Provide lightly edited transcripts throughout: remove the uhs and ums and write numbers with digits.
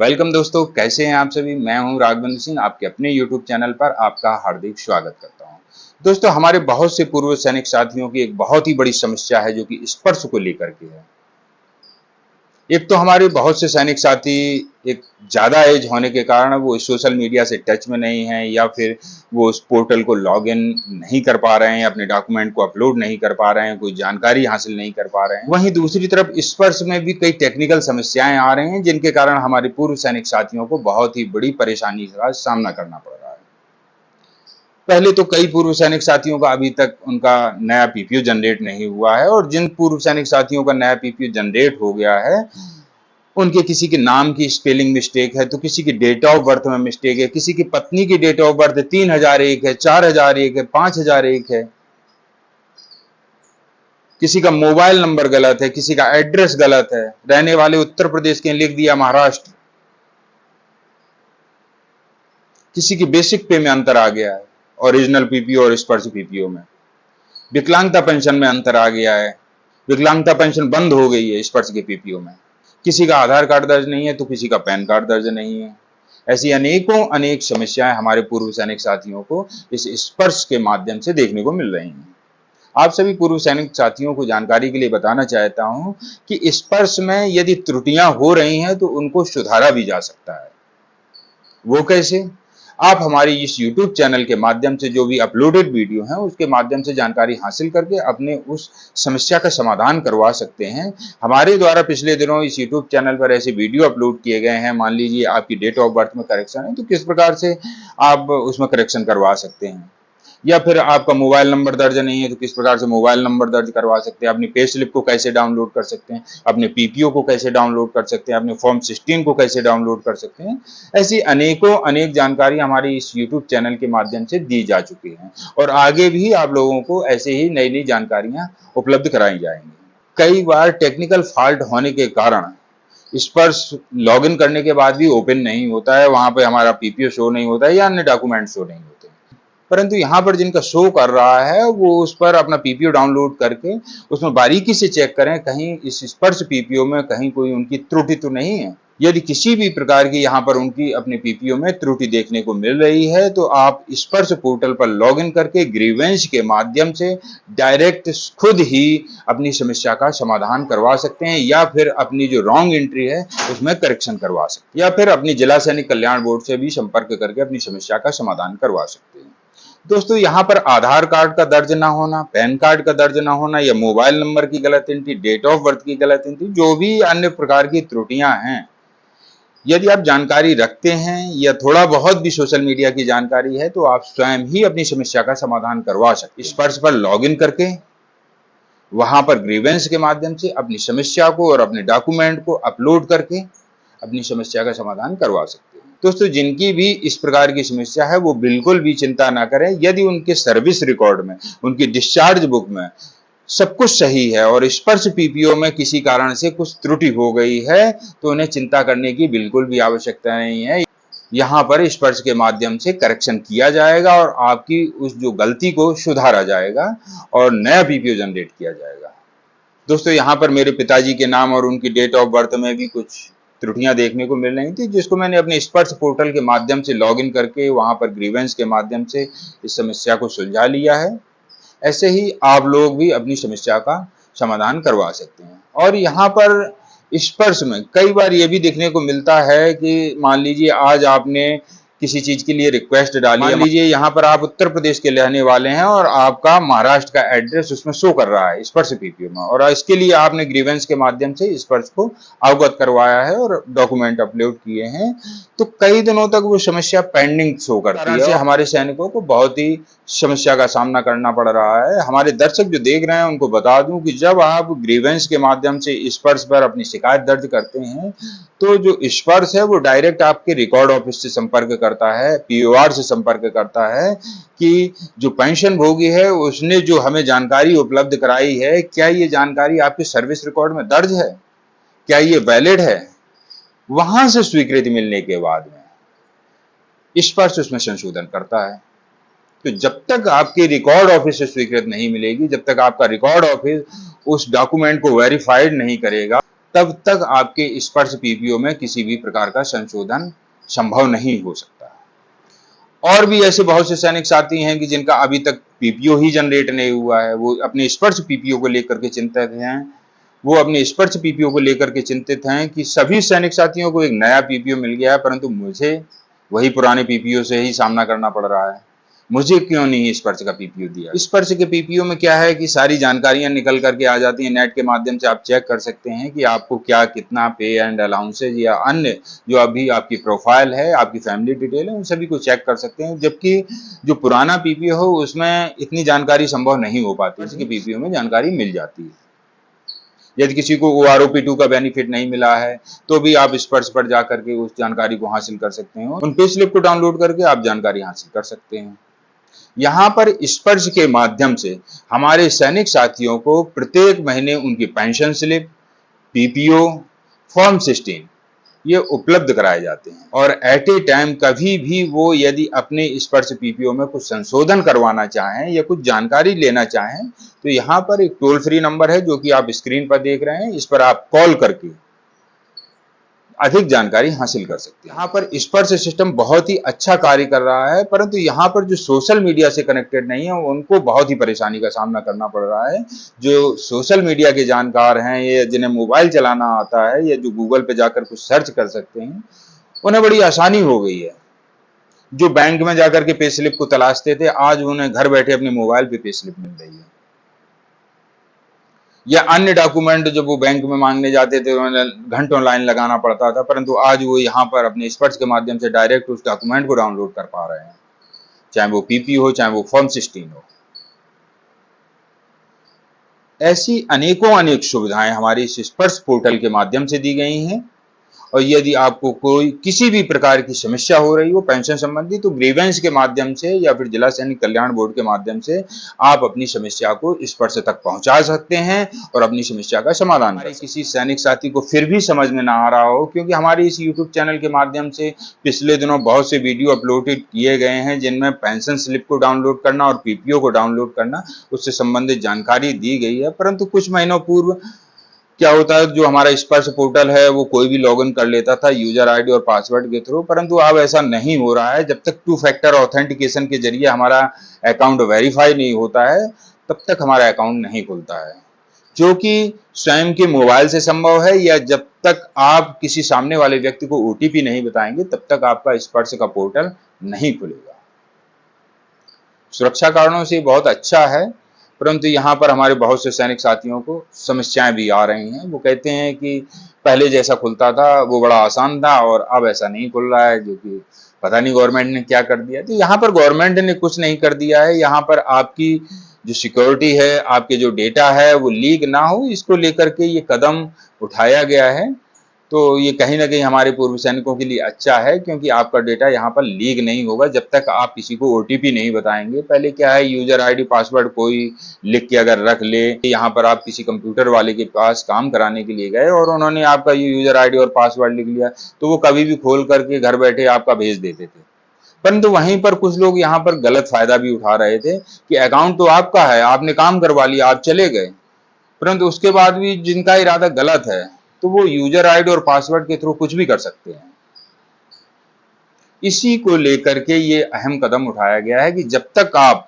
Welcome दोस्तों, कैसे हैं आप सभी। मैं हूं राघवेंद्र सिंह, आपके अपने YouTube चैनल पर आपका हार्दिक स्वागत करता हूं। दोस्तों, हमारे बहुत से पूर्व सैनिक साथियों की एक बहुत ही बड़ी समस्या है जो कि स्पर्श को लेकर के है। एक तो हमारे बहुत से सैनिक साथी एक ज़्यादा एज होने के कारण वो सोशल मीडिया से टच में नहीं है, या फिर वो उस पोर्टल को लॉगिन नहीं कर पा रहे हैं, अपने डॉक्यूमेंट को अपलोड नहीं कर पा रहे हैं, कोई जानकारी हासिल नहीं कर पा रहे हैं। वहीं दूसरी तरफ स्पर्श में भी कई टेक्निकल समस्याएं आ रही हैं, जिनके कारण हमारे पूर्व सैनिक साथियों को बहुत ही बड़ी परेशानी का सामना करना पड़ रहा है। पहले तो कई पूर्व सैनिक साथियों का अभी तक उनका नया पीपीओ जनरेट नहीं हुआ है, और जिन पूर्व सैनिक साथियों का नया पीपीओ जनरेट हो गया है, उनके किसी के नाम की स्पेलिंग मिस्टेक है, तो किसी की डेट ऑफ बर्थ में मिस्टेक है, किसी की पत्नी की डेट ऑफ बर्थ 3001 है, 4001 है, 5001 है, किसी का मोबाइल नंबर गलत है, किसी का एड्रेस गलत है, रहने वाले उत्तर प्रदेश के लिख दिया महाराष्ट्र, किसी की बेसिक पे में अंतर आ गया है ओरिजिनल पीपीओ और स्पर्श पीपीओ में, विकलांगता पेंशन में अंतर आ गया है, विकलांगता पेंशन बंद हो गई है स्पर्श के पीपीओ में, किसी का आधार कार्ड दर्ज नहीं है तो किसी का पैन कार्ड दर्ज नहीं है। ऐसी अनेक समस्याएं हमारे पूर्व सैनिक साथियों को इस स्पर्श के माध्यम से देखने को मिल रही हैं। आप सभी पूर्व सैनिक साथियों को जानकारी के लिए बताना चाहता हूं कि स्पर्श में यदि त्रुटियां हो रही हैं तो उनको सुधारा भी जा सकता है। वो कैसे? आप हमारी इस YouTube चैनल के माध्यम से जो भी अपलोडेड वीडियो हैं उसके माध्यम से जानकारी हासिल करके अपने उस समस्या का समाधान करवा सकते हैं। हमारे द्वारा पिछले दिनों इस YouTube चैनल पर ऐसे वीडियो अपलोड किए गए हैं। मान लीजिए आपकी डेट ऑफ बर्थ में करेक्शन है तो किस प्रकार से आप उसमें करेक्शन करवा सकते हैं, या फिर आपका मोबाइल नंबर दर्ज नहीं है तो किस प्रकार से मोबाइल नंबर दर्ज करवा सकते हैं, अपनी पे स्लिप को कैसे डाउनलोड कर सकते हैं, अपने पीपीओ को कैसे डाउनलोड कर सकते हैं, अपने फॉर्म 16 को कैसे डाउनलोड कर सकते हैं। ऐसी अनेक जानकारी हमारी इस यूट्यूब चैनल के माध्यम से दी जा चुकी है, और आगे भी आप लोगों को ऐसे ही नई जानकारियां उपलब्ध कराई जाएंगी। कई बार टेक्निकल फॉल्ट होने के कारण स्पर्श लॉगिन करने के बाद भी ओपन नहीं होता है, वहां पे हमारा पीपीओ शो नहीं होता है या अन्य डॉक्यूमेंट शो नहीं होते, परंतु यहाँ पर जिनका शो कर रहा है वो उस पर अपना पीपीओ डाउनलोड करके उसमें बारीकी से चेक करें कहीं इस स्पर्श पीपीओ में कहीं कोई उनकी त्रुटि तो नहीं है। यदि किसी भी प्रकार की यहाँ पर उनकी अपने पीपीओ में त्रुटि देखने को मिल रही है तो आप स्पर्श पोर्टल पर लॉगिन करके ग्रीवेंस के माध्यम से डायरेक्ट खुद ही अपनी समस्या का समाधान करवा सकते हैं, या फिर अपनी जो रॉन्ग एंट्री है उसमें करेक्शन करवा सकते हैं, या फिर अपनी जिला सैनिक कल्याण बोर्ड से भी संपर्क करके अपनी समस्या का समाधान करवा सकते हैं। दोस्तों, यहाँ पर आधार कार्ड का दर्ज ना होना, पैन कार्ड का दर्ज ना होना, या मोबाइल नंबर की गलत एंट्री, डेट ऑफ बर्थ की गलत एंट्री, जो भी अन्य प्रकार की त्रुटियां हैं, यदि आप जानकारी रखते हैं या थोड़ा बहुत भी सोशल मीडिया की जानकारी है तो आप स्वयं ही अपनी समस्या का समाधान करवा सकते हैं। स्पर्श पर लॉगिन करके वहां पर ग्रीवेंस के माध्यम से अपनी समस्या को और अपने डॉक्यूमेंट को अपलोड करके अपनी समस्या का समाधान करवा सकते हैं। दोस्तों, जिनकी भी इस प्रकार की समस्या है वो बिल्कुल भी चिंता ना करें। यदि उनके सर्विस रिकॉर्ड में, उनकी डिस्चार्ज बुक में सब कुछ सही है और स्पर्श पीपीओ में किसी कारण से कुछ त्रुटि हो गई है तो उन्हें चिंता करने की बिल्कुल भी आवश्यकता नहीं है। यहाँ पर स्पर्श के माध्यम से करेक्शन किया जाएगा और आपकी उस जो गलती को सुधारा जाएगा और नया पीपीओ जनरेट किया जाएगा। दोस्तों, यहाँ पर मेरे पिताजी के नाम और उनकी डेट ऑफ बर्थ में भी कुछ त्रुटियां देखने को मिल रही थी, जिसको मैंने अपने स्पर्श पोर्टल के माध्यम से लॉगिन करके वहां पर ग्रीवेंस के माध्यम से इस समस्या को सुलझा लिया है। ऐसे ही आप लोग भी अपनी समस्या का समाधान करवा सकते हैं। और यहाँ पर स्पर्श में कई बार ये भी देखने को मिलता है कि मान लीजिए आज आपने किसी चीज के लिए रिक्वेस्ट डाली, मान लीजिए यहाँ पर आप उत्तर प्रदेश के रहने वाले हैं और आपका महाराष्ट्र का एड्रेस उसमें शो कर रहा है स्पर्श पीपीओ में, और इसके लिए आपने ग्रीवेंस के माध्यम से स्पर्श को अवगत करवाया है और डॉक्यूमेंट अपलोड किए हैं, तो कई दिनों तक वो समस्या पेंडिंग शो करती है। हमारे सैनिकों को बहुत ही समस्या का सामना करना पड़ रहा है। हमारे दर्शक जो देख रहे हैं उनको बता दूं कि जब आप ग्रीवेंस के माध्यम से स्पर्श पर अपनी शिकायत दर्ज करते हैं तो जो स्पर्श है वो डायरेक्ट आपके रिकॉर्ड ऑफिस से संपर्क करता है, पीओआर से संपर्क करता है कि जो पेंशन भोगी है उसने जो हमें जानकारी उपलब्ध कराई है, क्या ये जानकारी आपके सर्विस रिकॉर्ड में दर्ज है, क्या ये वैलिड है। वहां से स्वीकृति मिलने के बाद में स्पर्श उसमें संशोधन करता है। तो जब तक आपके रिकॉर्ड ऑफिस से स्वीकृति नहीं मिलेगी, जब तक आपका रिकॉर्ड ऑफिस उस डॉक्यूमेंट को वेरीफाइड नहीं करेगा, तब तक आपके स्पर्श पीपीओ में किसी भी प्रकार का संशोधन संभव नहीं हो सकता। और भी ऐसे बहुत से सैनिक साथी हैं कि जिनका अभी तक पीपीओ ही जनरेट नहीं हुआ है, वो अपने स्पर्श पीपीओ को लेकर के चिंतित हैं। वो अपने स्पर्श पीपीओ को लेकर के चिंतित हैं कि सभी सैनिक साथियों को एक नया पीपीओ मिल गया है, परंतु मुझे वही पुराने पीपीओ से ही सामना करना पड़ रहा है। मुझे क्यों नहीं स्पर्श का पीपीओ दिया? स्पर्श के पीपीओ में क्या है कि सारी जानकारियां निकल करके आ जाती हैं। नेट के माध्यम से आप चेक कर सकते हैं कि आपको क्या कितना पे एंड अलाउंसेज या अन्य जो अभी आपकी प्रोफाइल है, आपकी फैमिली डिटेल है, उन सभी को चेक कर सकते हैं। जबकि जो पुराना पीपीओ हो उसमें इतनी जानकारी संभव नहीं हो पाती। इसके पीपीओ में जानकारी मिल जाती है। यदि किसी को OROP2 का बेनिफिट नहीं मिला है तो भी आप स्पर्श पर जाकर के उस जानकारी को हासिल कर सकते हैं। उन पे स्लिप को डाउनलोड करके आप जानकारी हासिल कर सकते हैं। यहाँ पर स्पर्श के माध्यम से हमारे सैनिक साथियों को प्रत्येक महीने उनकी पेंशन स्लिप, पीपीओ, फॉर्म 16 ये उपलब्ध कराए जाते हैं। और एट ए टाइम कभी भी वो यदि अपने स्पर्श पीपीओ में कुछ संशोधन करवाना चाहें या कुछ जानकारी लेना चाहें तो यहाँ पर एक टोल फ्री नंबर है जो कि आप स्क्रीन पर देख रहे हैं। इस पर आप कॉल करके अधिक जानकारी हासिल कर सकते हैं। यहाँ पर स्पर्श सिस्टम बहुत ही अच्छा कार्य कर रहा है, परंतु यहाँ पर जो सोशल मीडिया से कनेक्टेड नहीं है उनको बहुत ही परेशानी का सामना करना पड़ रहा है। जो सोशल मीडिया के जानकार हैं या जिन्हें मोबाइल चलाना आता है या जो गूगल पे जाकर कुछ सर्च कर सकते हैं, उन्हें बड़ी आसानी हो गई है। जो बैंक में जाकर के पे स्लिप को तलाशते थे, आज उन्हें घर बैठे अपने मोबाइल पे पे स्लिप मिल रही है। या अन्य डॉक्यूमेंट जब वो बैंक में मांगने जाते थे उन्हें घंटों लाइन लगाना पड़ता था, परंतु आज वो यहाँ पर अपने स्पर्श के माध्यम से डायरेक्ट उस डॉक्यूमेंट को डाउनलोड कर पा रहे हैं, चाहे वो पीपी हो चाहे वो फॉर्म 16 हो। ऐसी अनेकों अनेक सुविधाएं हमारी इस स्पर्श पोर्टल के माध्यम से दी गई हैं। और यदि आपको कोई किसी भी प्रकार की समस्या हो रही हो पेंशन संबंधी तो ग्रीवेंस के माध्यम से या फिर जिला सैनिक कल्याण बोर्ड के माध्यम से आप अपनी समस्या को स्पर्श तक पहुंचा सकते हैं और अपनी समस्या का समाधान कर सकते हैं। किसी सैनिक साथी को फिर भी समझ में ना आ रहा हो, क्योंकि हमारे इस यूट्यूब चैनल के माध्यम से पिछले दिनों बहुत से वीडियो अपलोडेड किए गए हैं जिनमें पेंशन स्लिप को डाउनलोड करना और पीपीओ को डाउनलोड करना उससे संबंधित जानकारी दी गई है। परंतु कुछ महीनों पूर्व क्या होता है, जो हमारा स्पर्श पोर्टल है वो कोई भी लॉगिन कर लेता था यूजर आईडी और पासवर्ड के थ्रू, परंतु अब ऐसा नहीं हो रहा है। जब तक 2 फैक्टर ऑथेंटिकेशन के जरिए हमारा अकाउंट वेरीफाई नहीं होता है तब तक हमारा अकाउंट नहीं खुलता है, जो कि स्वयं के मोबाइल से संभव है। या जब तक आप किसी सामने वाले व्यक्ति को OTP नहीं बताएंगे तब तक आपका स्पर्श का पोर्टल नहीं खुलेगा। सुरक्षा कारणों से बहुत अच्छा है, परंतु यहाँ पर हमारे बहुत से सैनिक साथियों को समस्याएं भी आ रही हैं। वो कहते हैं कि पहले जैसा खुलता था वो बड़ा आसान था और अब ऐसा नहीं खुल रहा है, जो कि पता नहीं गवर्नमेंट ने क्या कर दिया। तो यहाँ पर गवर्नमेंट ने कुछ नहीं कर दिया है। यहाँ पर आपकी जो सिक्योरिटी है, आपके जो डेटा है वो लीक ना हो, इसको लेकर के ये कदम उठाया गया है। तो ये कहीं ना कहीं हमारे पूर्व सैनिकों के लिए अच्छा है, क्योंकि आपका डेटा यहाँ पर लीक नहीं होगा जब तक आप किसी को OTP नहीं बताएंगे। पहले क्या है, यूजर आईडी पासवर्ड कोई लिख के अगर रख ले, यहाँ पर आप किसी कंप्यूटर वाले के पास काम कराने के लिए गए और उन्होंने आपका ये यूजर आईडी और पासवर्ड लिख लिया तो वो कभी भी खोल करके घर बैठे आपका भेज देते थे। परंतु वहीं पर कुछ लोग यहाँ पर गलत फायदा भी उठा रहे थे कि अकाउंट तो आपका है, आपने काम करवा लिया, आप चले गए, परंतु उसके बाद भी जिनका इरादा गलत है तो वो यूजर आईडी और पासवर्ड के थ्रू कुछ भी कर सकते हैं। इसी को लेकर के ये अहम कदम उठाया गया है कि जब तक आप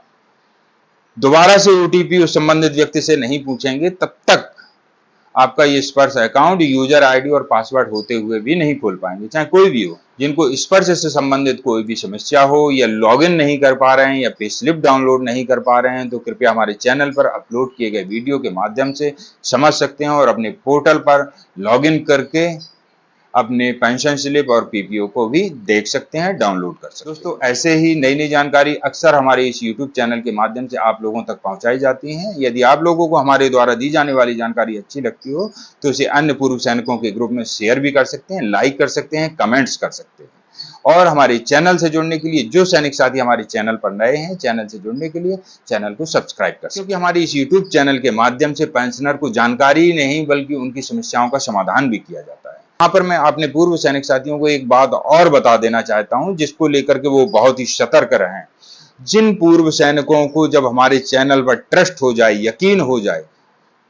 दोबारा से OTP उस संबंधित व्यक्ति से नहीं पूछेंगे तब तक आपका ये स्पर्श अकाउंट यूजर आईडी और पासवर्ड होते हुए भी नहीं खोल पाएंगे, चाहे कोई भी हो। जिनको स्पर्श से संबंधित कोई भी समस्या हो या लॉगिन नहीं कर पा रहे हैं या पे स्लिप डाउनलोड नहीं कर पा रहे हैं तो कृपया हमारे चैनल पर अपलोड किए गए वीडियो के माध्यम से समझ सकते हैं और अपने पोर्टल पर लॉगिन करके अपने पेंशन स्लिप और पीपीओ को भी देख सकते हैं, डाउनलोड कर सकते हैं। दोस्तों, ऐसे ही नई नई जानकारी अक्सर हमारे इस यूट्यूब चैनल के माध्यम से आप लोगों तक पहुंचाई जाती हैं। यदि आप लोगों को हमारे द्वारा दी जाने वाली जानकारी अच्छी लगती हो तो इसे अन्य पूर्व सैनिकों के ग्रुप में शेयर भी कर सकते हैं, लाइक कर सकते हैं, कमेंट्स कर सकते हैं। और हमारे चैनल से जुड़ने के लिए जो सैनिक साथी हमारे चैनल पर नए हैं, चैनल से जुड़ने के लिए चैनल को सब्सक्राइब कर सकते हैं, क्योंकि हमारे इस यूट्यूब चैनल के माध्यम से पेंशनर को जानकारी नहीं बल्कि उनकी समस्याओं का समाधान भी किया जाता है। यहाँ पर मैं अपने पूर्व सैनिक साथियों को एक बात और बता देना चाहता हूँ जिसको लेकर के वो बहुत ही सतर्क रहें। जिन पूर्व सैनिकों को जब हमारे चैनल पर ट्रस्ट हो जाए, यकीन हो जाए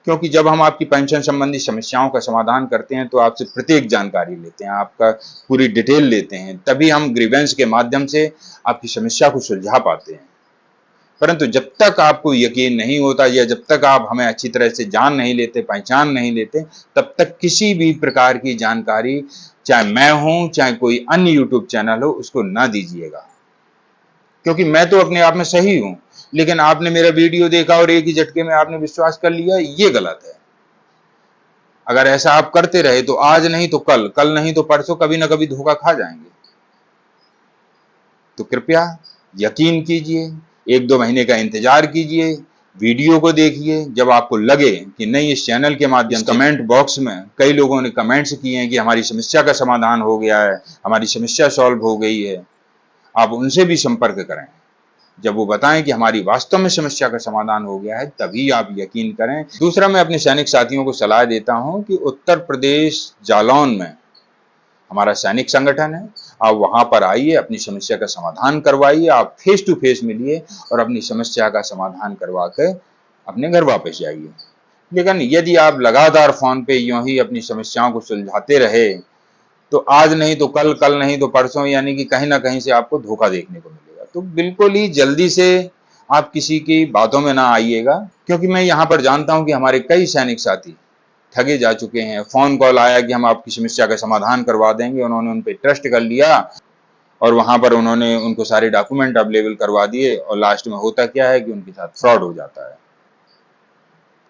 क्योंकि जब हम आपकी पेंशन संबंधी समस्याओं का समाधान करते हैं तो आपसे प्रत्येक जानकारी लेते हैं, आपका पूरी डिटेल लेते हैं, तभी हम ग्रीवेंस के माध्यम से आपकी समस्या को सुलझा पाते हैं। परंतु जब तक आपको यकीन नहीं होता या जब तक आप हमें अच्छी तरह से जान नहीं लेते, पहचान नहीं लेते, तब तक किसी भी प्रकार की जानकारी, चाहे मैं हूं चाहे कोई अन्य यूट्यूब चैनल हो, उसको ना दीजिएगा। क्योंकि मैं तो अपने आप में सही हूं, लेकिन आपने मेरा वीडियो देखा और एक ही झटके में आपने विश्वास कर लिया, ये गलत है। अगर ऐसा आप करते रहे तो आज नहीं तो कल, कल नहीं तो परसों कभी ना कभी धोखा खा जाएंगे। तो कृपया यकीन कीजिए, 1-2 महीने का इंतजार कीजिए, वीडियो को देखिए। जब आपको लगे कि नहीं, इस चैनल के माध्यम से, कमेंट बॉक्स में कई लोगों ने कमेंट्स किए हैं कि हमारी समस्या का समाधान हो गया है, हमारी समस्या सॉल्व हो गई है, आप उनसे भी संपर्क करें। जब वो बताएं कि हमारी वास्तव में समस्या का समाधान हो गया है, तभी आप यकीन करें। दूसरा, मैं अपने सैनिक साथियों को सलाह देता हूं कि उत्तर प्रदेश जालौन में हमारा सैनिक संगठन है, आप वहां पर आइए, अपनी समस्या का समाधान करवाइए, आप फेस टू फेस मिलिए और अपनी समस्या का समाधान करवा के अपने घर वापस जाइए। लेकिन यदि आप लगातार फोन पे यूं ही अपनी समस्याओं को सुलझाते रहे, तो आज नहीं तो कल, कल नहीं तो परसों, यानी कि कहीं ना कहीं से आपको धोखा देखने को मिलेगा। तो बिल्कुल ही जल्दी से आप किसी की बातों में ना आइएगा, क्योंकि मैं यहाँ पर जानता हूं कि हमारे कई सैनिक साथी ठगे जा चुके हैं। फोन कॉल आया कि हम आपकी समस्या का समाधान करवा देंगे, उन्होंने उन पर ट्रस्ट कर लिया और वहां पर उन्होंने उनको सारे डॉक्यूमेंट अवेलेबल करवा दिए, और लास्ट में होता क्या है कि उनके साथ फ्रॉड हो जाता है।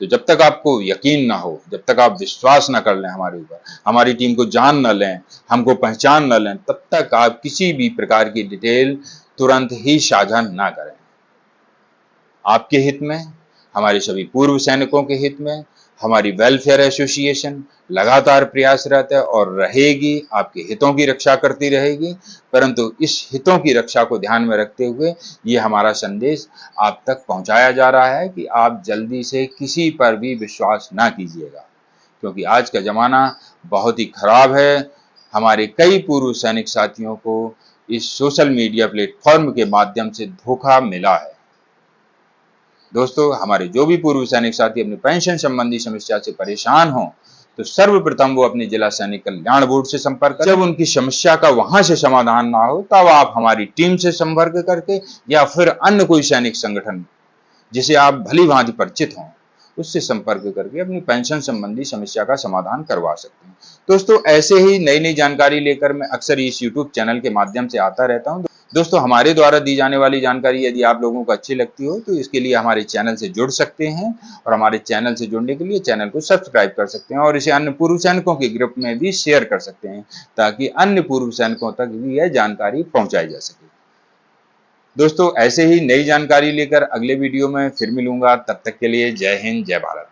तो जब तक आपको यकीन ना हो, जब तक आप विश्वास ना कर लें हमारे ऊपर, हमारी टीम को जान न लें, हमको पहचान न लें, तब तक आप किसी भी प्रकार की डिटेल तुरंत ही साझा ना करें। आपके हित में, हमारे सभी पूर्व सैनिकों के हित में, हमारी वेलफेयर एसोसिएशन लगातार प्रयासरत है और रहेगी, आपके हितों की रक्षा करती रहेगी। परंतु इस हितों की रक्षा को ध्यान में रखते हुए ये हमारा संदेश आप तक पहुंचाया जा रहा है कि आप जल्दी से किसी पर भी विश्वास ना कीजिएगा, क्योंकि आज का जमाना बहुत ही खराब है। हमारे कई पूर्व सैनिक साथियों को इस सोशल मीडिया प्लेटफॉर्म के माध्यम से धोखा मिला है। दोस्तों, हमारे जो भी पूर्व सैनिक साथी अपनी पेंशन संबंधी समस्या से परेशान हों, तो सर्वप्रथम वो अपनी जिला सैनिक कल्याण बोर्ड से संपर्क करें। जब उनकी समस्या का वहां से समाधान ना हो, तब आप हमारी टीम से संपर्क करके या फिर अन्य कोई सैनिक संगठन जिसे आप भली भांति परिचित हों, उससे संपर्क करके अपनी पेंशन संबंधी समस्या का समाधान करवा सकते हैं। दोस्तों, ऐसे ही नई नई जानकारी लेकर मैं अक्सर इस यूट्यूब चैनल के माध्यम से आता रहता हूं। दोस्तों, हमारे द्वारा दी जाने वाली जानकारी यदि आप लोगों को अच्छी लगती हो, तो इसके लिए हमारे चैनल से जुड़ सकते हैं, और हमारे चैनल से जुड़ने के लिए चैनल को सब्सक्राइब कर सकते हैं और इसे अन्य पूर्व सैनिकों के ग्रुप में भी शेयर कर सकते हैं, ताकि अन्य पूर्व सैनिकों तक भी यह जानकारी पहुंचाई जा सके। दोस्तों, ऐसे ही नई जानकारी लेकर अगले वीडियो में फिर मिलूंगा। तब तक के लिए जय हिंद, जय भारत।